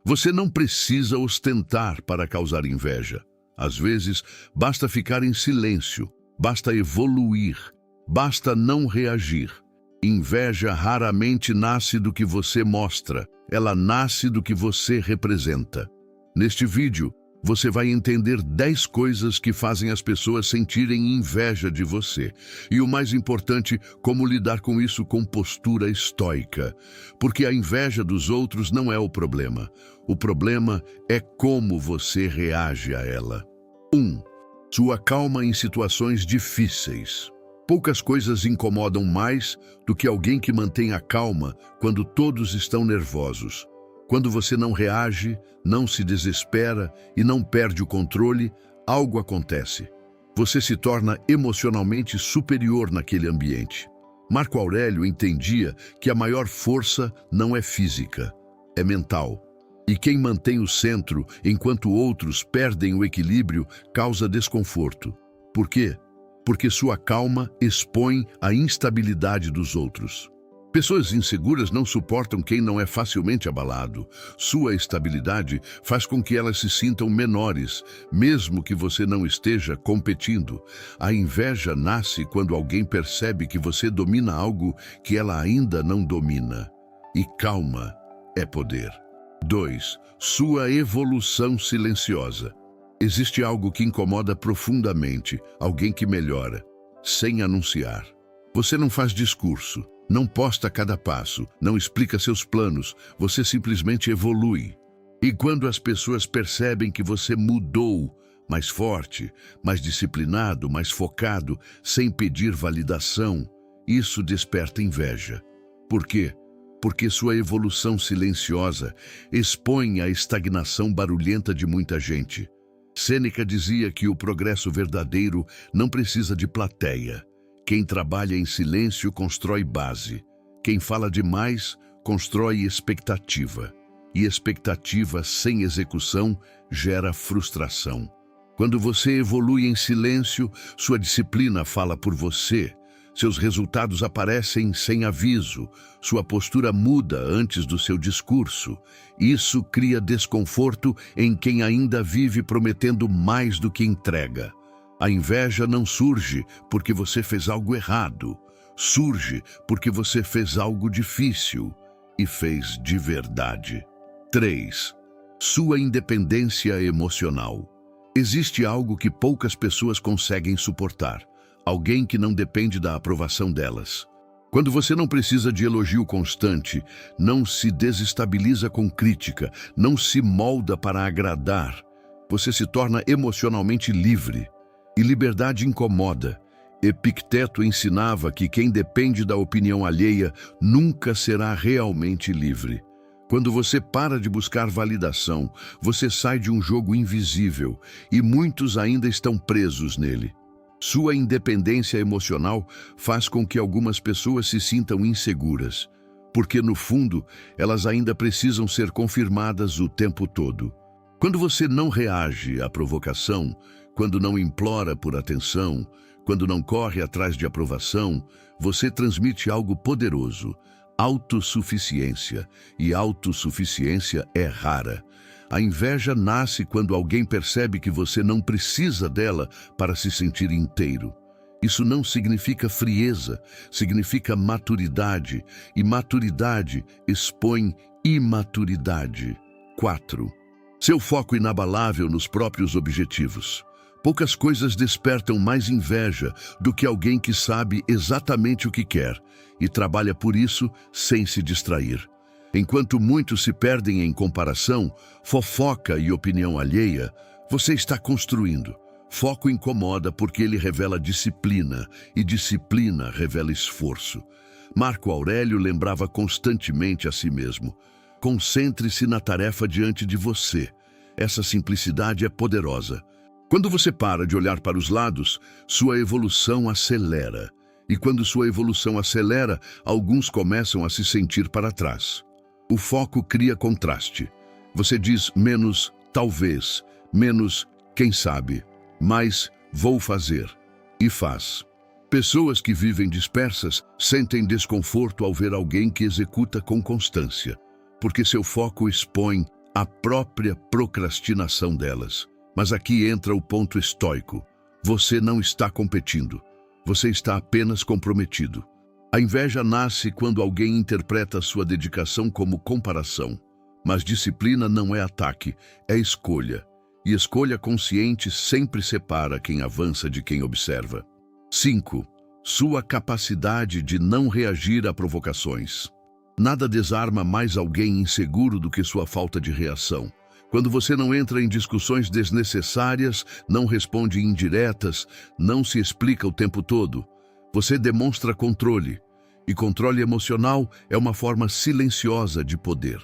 Você não precisa ostentar para causar inveja. Às vezes, basta ficar em silêncio, basta evoluir, basta não reagir. Inveja raramente nasce do que você mostra, ela nasce do que você representa. Neste vídeo, você vai entender 10 coisas que fazem as pessoas sentirem inveja de você. E o mais importante, como lidar com isso com postura estoica. Porque a inveja dos outros não é o problema. O problema é como você reage a ela. 1. Sua calma em situações difíceis. Poucas coisas incomodam mais do que alguém que mantém a calma quando todos estão nervosos. Quando você não reage, não se desespera e não perde o controle, algo acontece. Você se torna emocionalmente superior naquele ambiente. Marco Aurélio entendia que a maior força não é física, é mental. E quem mantém o centro enquanto outros perdem o equilíbrio causa desconforto. Por quê? Porque sua calma expõe a instabilidade dos outros. Pessoas inseguras não suportam quem não é facilmente abalado. Sua estabilidade faz com que elas se sintam menores, mesmo que você não esteja competindo. A inveja nasce quando alguém percebe que você domina algo que ela ainda não domina. E calma é poder. 2. Sua evolução silenciosa. Existe algo que incomoda profundamente, alguém que melhora, sem anunciar. Você não faz discurso. Não posta cada passo, não explica seus planos, você simplesmente evolui. E quando as pessoas percebem que você mudou, mais forte, mais disciplinado, mais focado, sem pedir validação, isso desperta inveja. Por quê? Porque sua evolução silenciosa expõe a estagnação barulhenta de muita gente. Sêneca dizia que o progresso verdadeiro não precisa de plateia. Quem trabalha em silêncio constrói base. Quem fala demais constrói expectativa. E expectativa sem execução gera frustração. Quando você evolui em silêncio, sua disciplina fala por você. Seus resultados aparecem sem aviso. Sua postura muda antes do seu discurso. Isso cria desconforto em quem ainda vive prometendo mais do que entrega. A inveja não surge porque você fez algo errado. Surge porque você fez algo difícil e fez de verdade. 3. Sua independência emocional. Existe algo que poucas pessoas conseguem suportar. Alguém que não depende da aprovação delas. Quando você não precisa de elogio constante, não se desestabiliza com crítica, não se molda para agradar, você se torna emocionalmente livre. E liberdade incomoda. Epicteto ensinava que quem depende da opinião alheia nunca será realmente livre. Quando você para de buscar validação, você sai de um jogo invisível e muitos ainda estão presos nele. Sua independência emocional faz com que algumas pessoas se sintam inseguras, porque no fundo elas ainda precisam ser confirmadas o tempo todo. Quando você não reage à provocação, quando não implora por atenção, quando não corre atrás de aprovação, você transmite algo poderoso, autossuficiência. E autossuficiência é rara. A inveja nasce quando alguém percebe que você não precisa dela para se sentir inteiro. Isso não significa frieza, significa maturidade, e maturidade expõe imaturidade. 4. Seu foco inabalável nos próprios objetivos. Poucas coisas despertam mais inveja do que alguém que sabe exatamente o que quer e trabalha por isso sem se distrair. Enquanto muitos se perdem em comparação, fofoca e opinião alheia, você está construindo. Foco incomoda porque ele revela disciplina, e disciplina revela esforço. Marco Aurélio lembrava constantemente a si mesmo: concentre-se na tarefa diante de você. Essa simplicidade é poderosa. Quando você para de olhar para os lados, sua evolução acelera. E quando sua evolução acelera, alguns começam a se sentir para trás. O foco cria contraste. Você diz menos talvez, menos quem sabe, mais vou fazer. E faz. Pessoas que vivem dispersas sentem desconforto ao ver alguém que executa com constância, porque seu foco expõe a própria procrastinação delas. Mas aqui entra o ponto estoico. Você não está competindo. Você está apenas comprometido. A inveja nasce quando alguém interpreta sua dedicação como comparação. Mas disciplina não é ataque, é escolha. E escolha consciente sempre separa quem avança de quem observa. 5. Sua capacidade de não reagir a provocações. Nada desarma mais alguém inseguro do que sua falta de reação. Quando você não entra em discussões desnecessárias, não responde indiretas, não se explica o tempo todo, você demonstra controle. E controle emocional é uma forma silenciosa de poder.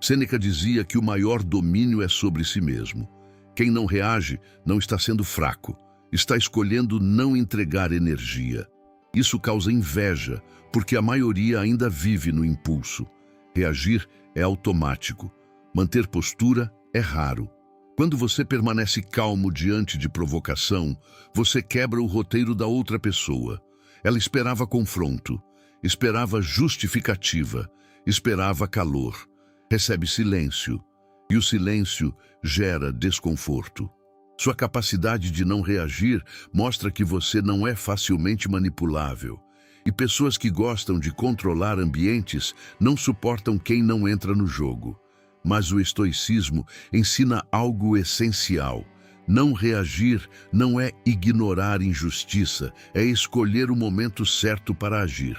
Sêneca dizia que o maior domínio é sobre si mesmo. Quem não reage não está sendo fraco, está escolhendo não entregar energia. Isso causa inveja, porque a maioria ainda vive no impulso. Reagir é automático. Manter postura é raro. Quando você permanece calmo diante de provocação, você quebra o roteiro da outra pessoa. Ela esperava confronto, esperava justificativa, esperava calor. Recebe silêncio, e o silêncio gera desconforto. Sua capacidade de não reagir mostra que você não é facilmente manipulável. E pessoas que gostam de controlar ambientes não suportam quem não entra no jogo. Mas o estoicismo ensina algo essencial. Não reagir não é ignorar injustiça, é escolher o momento certo para agir.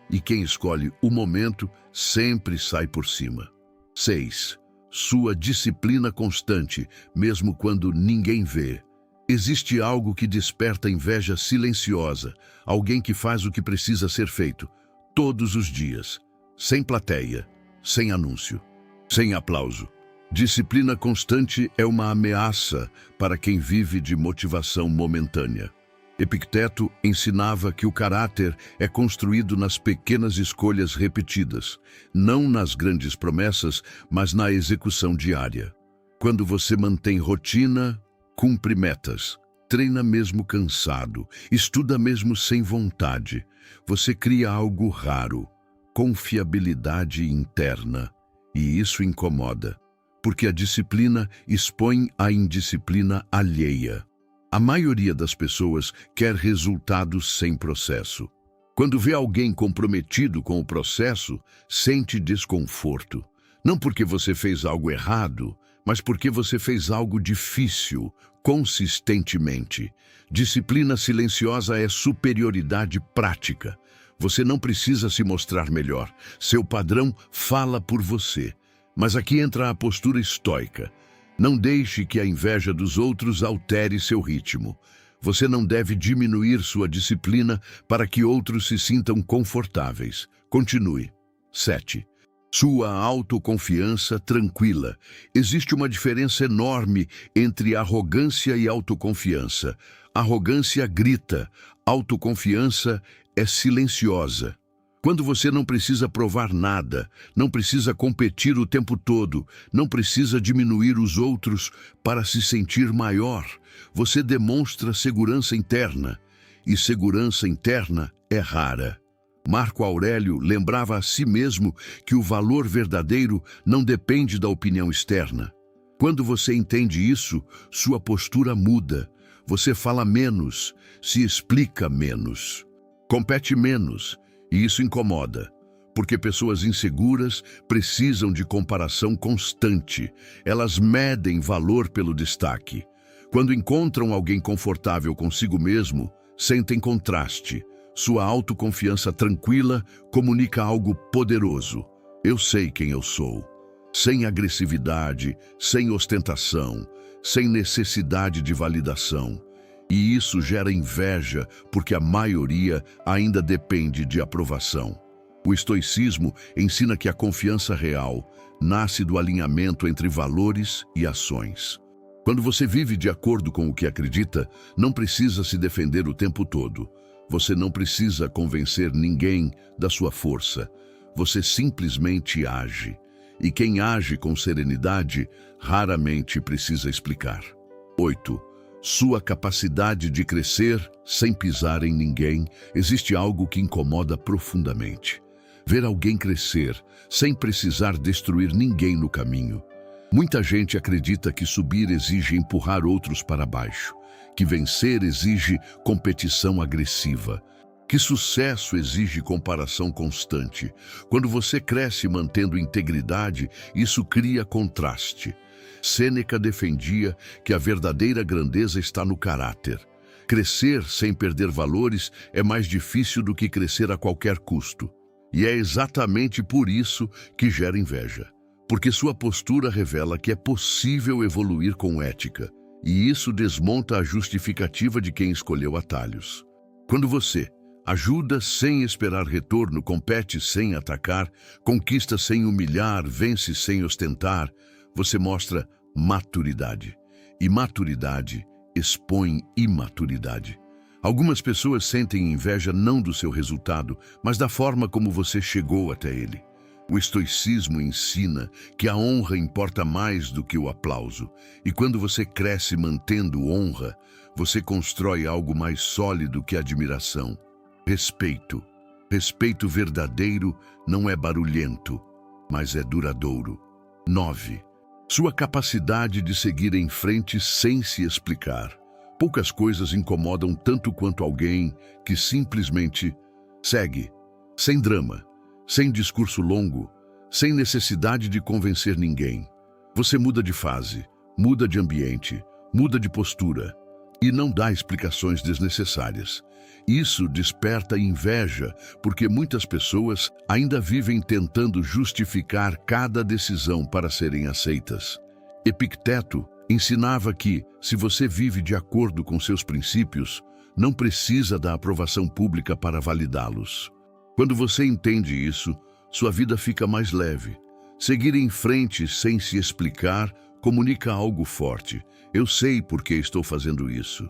E quem escolhe o momento sempre sai por cima. 6. Sua disciplina constante, mesmo quando ninguém vê. Existe algo que desperta inveja silenciosa, alguém que faz o que precisa ser feito, todos os dias, sem plateia, sem anúncio, sem aplauso. Disciplina constante é uma ameaça para quem vive de motivação momentânea. Epicteto ensinava que o caráter é construído nas pequenas escolhas repetidas, não nas grandes promessas, mas na execução diária. Quando você mantém rotina, cumpre metas, treina mesmo cansado, estuda mesmo sem vontade, você cria algo raro, confiabilidade interna, e isso incomoda, porque a disciplina expõe a indisciplina alheia. A maioria das pessoas quer resultados sem processo. Quando vê alguém comprometido com o processo, sente desconforto. Não porque você fez algo errado, mas porque você fez algo difícil, consistentemente. Disciplina silenciosa é superioridade prática. Você não precisa se mostrar melhor. Seu padrão fala por você. Mas aqui entra a postura estoica. Não deixe que a inveja dos outros altere seu ritmo. Você não deve diminuir sua disciplina para que outros se sintam confortáveis. Continue. 7. Sua autoconfiança tranquila. Existe uma diferença enorme entre arrogância e autoconfiança. Arrogância grita, autoconfiança é silenciosa. Quando você não precisa provar nada, não precisa competir o tempo todo, não precisa diminuir os outros para se sentir maior, você demonstra segurança interna. E segurança interna é rara. Marco Aurélio lembrava a si mesmo que o valor verdadeiro não depende da opinião externa. Quando você entende isso, sua postura muda. Você fala menos, se explica menos, compete menos. E isso incomoda, porque pessoas inseguras precisam de comparação constante. Elas medem valor pelo destaque. Quando encontram alguém confortável consigo mesmo, sentem contraste. Sua autoconfiança tranquila comunica algo poderoso. Eu sei quem eu sou. Sem agressividade, sem ostentação, sem necessidade de validação. E isso gera inveja, porque a maioria ainda depende de aprovação. O estoicismo ensina que a confiança real nasce do alinhamento entre valores e ações. Quando você vive de acordo com o que acredita, não precisa se defender o tempo todo. Você não precisa convencer ninguém da sua força. Você simplesmente age. E quem age com serenidade raramente precisa explicar. 8. Sua capacidade de crescer sem pisar em ninguém. Existe algo que incomoda profundamente. Ver alguém crescer sem precisar destruir ninguém no caminho. Muita gente acredita que subir exige empurrar outros para baixo, que vencer exige competição agressiva, que sucesso exige comparação constante. Quando você cresce mantendo integridade, isso cria contraste. Sêneca defendia que a verdadeira grandeza está no caráter. Crescer sem perder valores é mais difícil do que crescer a qualquer custo. E é exatamente por isso que gera inveja. Porque sua postura revela que é possível evoluir com ética. E isso desmonta a justificativa de quem escolheu atalhos. Quando você ajuda sem esperar retorno, compete sem atacar, conquista sem humilhar, vence sem ostentar, você mostra maturidade. E maturidade expõe imaturidade. Algumas pessoas sentem inveja não do seu resultado, mas da forma como você chegou até ele. O estoicismo ensina que a honra importa mais do que o aplauso. E quando você cresce mantendo honra, você constrói algo mais sólido que admiração. Respeito. Respeito verdadeiro não é barulhento, mas é duradouro. 9. Sua capacidade de seguir em frente sem se explicar. Poucas coisas incomodam tanto quanto alguém que simplesmente segue, sem drama, sem discurso longo, sem necessidade de convencer ninguém. Você muda de fase, muda de ambiente, muda de postura e não dá explicações desnecessárias. Isso desperta inveja, porque muitas pessoas ainda vivem tentando justificar cada decisão para serem aceitas. Epicteto ensinava que, se você vive de acordo com seus princípios, não precisa da aprovação pública para validá-los. Quando você entende isso, sua vida fica mais leve. Seguir em frente sem se explicar comunica algo forte. Eu sei por que estou fazendo isso.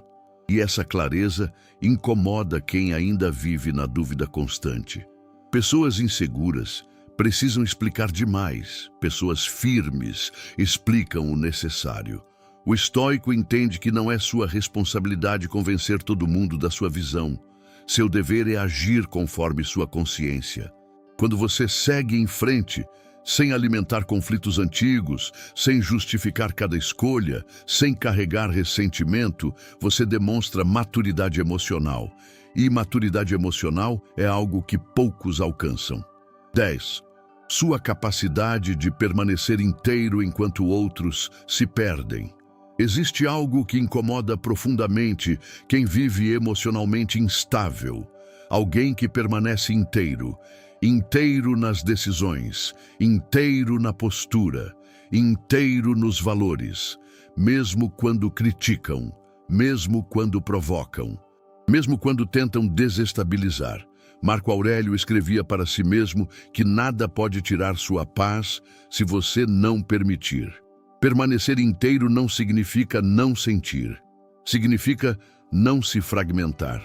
E essa clareza incomoda quem ainda vive na dúvida constante. Pessoas inseguras precisam explicar demais. Pessoas firmes explicam o necessário. O estoico entende que não é sua responsabilidade convencer todo mundo da sua visão. Seu dever é agir conforme sua consciência. Quando você segue em frente, sem alimentar conflitos antigos, sem justificar cada escolha, sem carregar ressentimento, você demonstra maturidade emocional. E maturidade emocional é algo que poucos alcançam. 10. Sua capacidade de permanecer inteiro enquanto outros se perdem. Existe algo que incomoda profundamente quem vive emocionalmente instável. Alguém que permanece inteiro. Inteiro nas decisões, inteiro na postura, inteiro nos valores, mesmo quando criticam, mesmo quando provocam, mesmo quando tentam desestabilizar. Marco Aurélio escrevia para si mesmo que nada pode tirar sua paz se você não permitir. Permanecer inteiro não significa não sentir, significa não se fragmentar.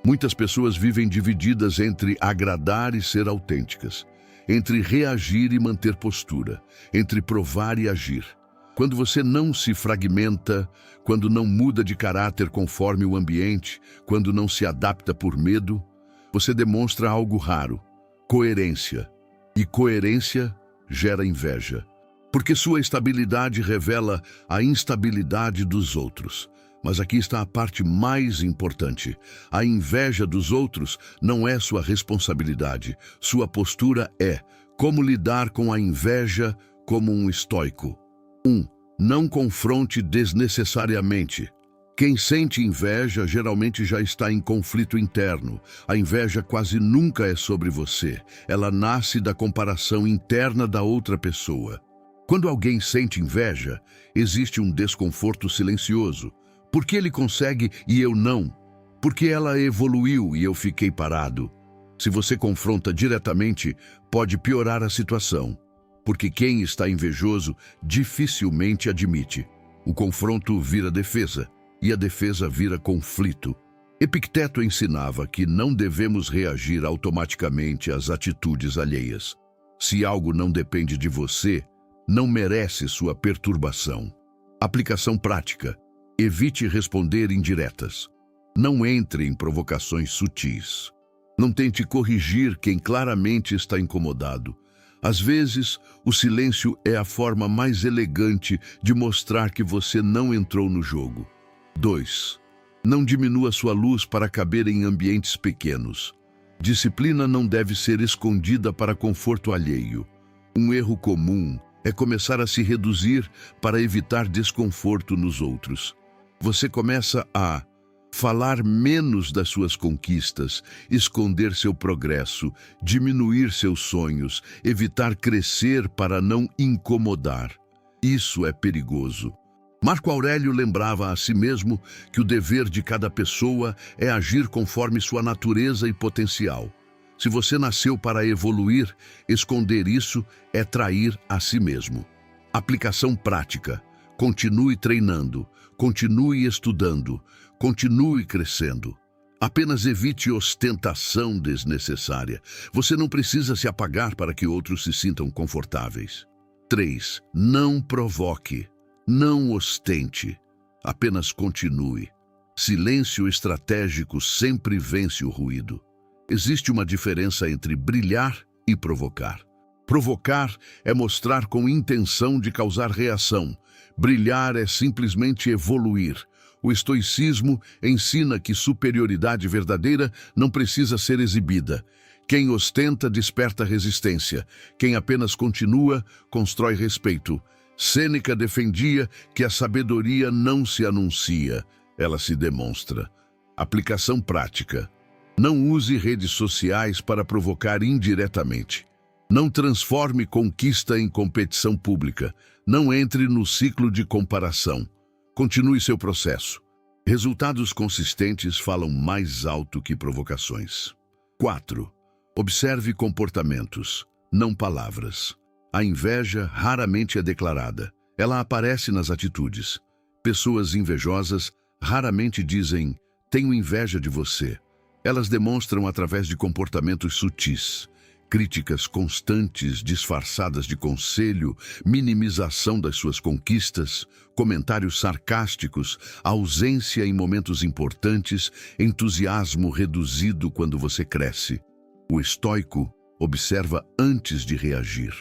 Muitas pessoas vivem divididas entre agradar e ser autênticas, entre reagir e manter postura, entre provar e agir. Quando você não se fragmenta, quando não muda de caráter conforme o ambiente, quando não se adapta por medo, você demonstra algo raro: coerência. E coerência gera inveja, porque sua estabilidade revela a instabilidade dos outros. Mas aqui está a parte mais importante. A inveja dos outros não é sua responsabilidade. Sua postura é como lidar com a inveja como um estoico. 1. Não confronte desnecessariamente. Quem sente inveja geralmente já está em conflito interno. A inveja quase nunca é sobre você. Ela nasce da comparação interna da outra pessoa. Quando alguém sente inveja, existe um desconforto silencioso. Por que ele consegue e eu não? Porque ela evoluiu e eu fiquei parado. Se você confronta diretamente, pode piorar a situação. Porque quem está invejoso dificilmente admite. O confronto vira defesa e a defesa vira conflito. Epicteto ensinava que não devemos reagir automaticamente às atitudes alheias. Se algo não depende de você, não merece sua perturbação. Aplicação prática. Evite responder indiretas. Não entre em provocações sutis. Não tente corrigir quem claramente está incomodado. Às vezes, o silêncio é a forma mais elegante de mostrar que você não entrou no jogo. 2. Não diminua sua luz para caber em ambientes pequenos. Disciplina não deve ser escondida para conforto alheio. Um erro comum é começar a se reduzir para evitar desconforto nos outros. Você começa a falar menos das suas conquistas, esconder seu progresso, diminuir seus sonhos, evitar crescer para não incomodar. Isso é perigoso. Marco Aurélio lembrava a si mesmo que o dever de cada pessoa é agir conforme sua natureza e potencial. Se você nasceu para evoluir, esconder isso é trair a si mesmo. Aplicação prática. Continue treinando, continue estudando, continue crescendo. Apenas evite ostentação desnecessária. Você não precisa se apagar para que outros se sintam confortáveis. 3. Não provoque. Não ostente. Apenas continue. Silêncio estratégico sempre vence o ruído. Existe uma diferença entre brilhar e provocar. Provocar é mostrar com intenção de causar reação. Brilhar é simplesmente evoluir. O estoicismo ensina que superioridade verdadeira não precisa ser exibida. Quem ostenta desperta resistência. Quem apenas continua, constrói respeito. Sêneca defendia que a sabedoria não se anuncia, ela se demonstra. Aplicação prática. Não use redes sociais para provocar indiretamente. Não transforme conquista em competição pública. Não entre no ciclo de comparação. Continue seu processo. Resultados consistentes falam mais alto que provocações. 4. Observe comportamentos, não palavras. A inveja raramente é declarada. Ela aparece nas atitudes. Pessoas invejosas raramente dizem, tenho inveja de você. Elas demonstram através de comportamentos sutis. Críticas constantes, disfarçadas de conselho, minimização das suas conquistas, comentários sarcásticos, ausência em momentos importantes, entusiasmo reduzido quando você cresce. O estoico observa antes de reagir.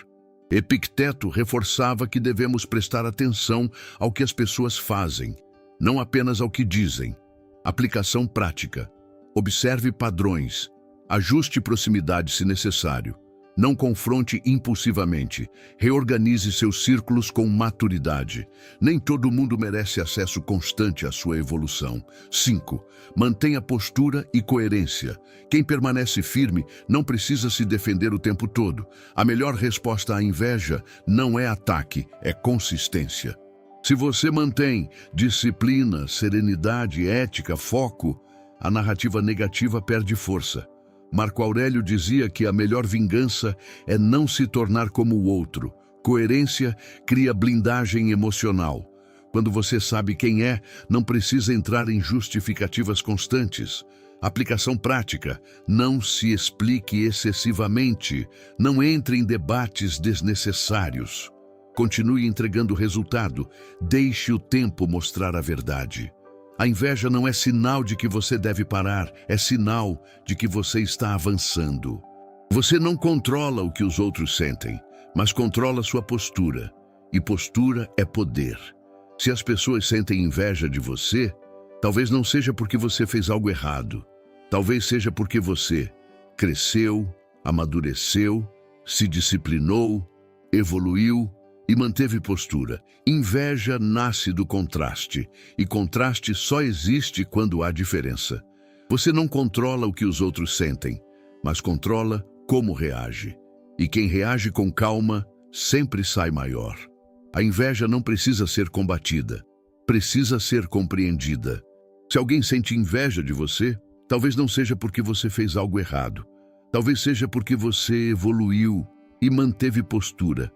Epicteto reforçava que devemos prestar atenção ao que as pessoas fazem, não apenas ao que dizem. Aplicação prática. Observe padrões. Ajuste proximidade se necessário. Não confronte impulsivamente. Reorganize seus círculos com maturidade. Nem todo mundo merece acesso constante à sua evolução. 5. Mantenha postura e coerência. Quem permanece firme não precisa se defender o tempo todo. A melhor resposta à inveja não é ataque, é consistência. Se você mantém disciplina, serenidade, ética, foco, a narrativa negativa perde força. Marco Aurélio dizia que a melhor vingança é não se tornar como o outro. Coerência cria blindagem emocional. Quando você sabe quem é, não precisa entrar em justificativas constantes. Aplicação prática. Não se explique excessivamente. Não entre em debates desnecessários. Continue entregando resultado. Deixe o tempo mostrar a verdade. A inveja não é sinal de que você deve parar, é sinal de que você está avançando. Você não controla o que os outros sentem, mas controla sua postura. E postura é poder. Se as pessoas sentem inveja de você, talvez não seja porque você fez algo errado. Talvez seja porque você cresceu, amadureceu, se disciplinou, evoluiu e manteve postura. Inveja nasce do contraste, e contraste só existe quando há diferença. Você não controla o que os outros sentem, mas controla como reage. E quem reage com calma sempre sai maior. A inveja não precisa ser combatida, precisa ser compreendida. Se alguém sente inveja de você, talvez não seja porque você fez algo errado. Talvez seja porque você evoluiu e manteve postura.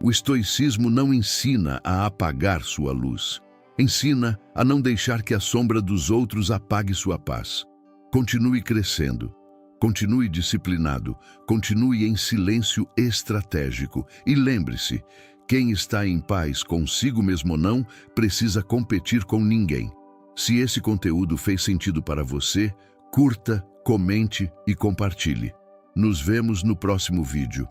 O estoicismo não ensina a apagar sua luz. Ensina a não deixar que a sombra dos outros apague sua paz. Continue crescendo. Continue disciplinado. Continue em silêncio estratégico. E lembre-se, quem está em paz consigo mesmo ou não, precisa competir com ninguém. Se esse conteúdo fez sentido para você, curta, comente e compartilhe. Nos vemos no próximo vídeo.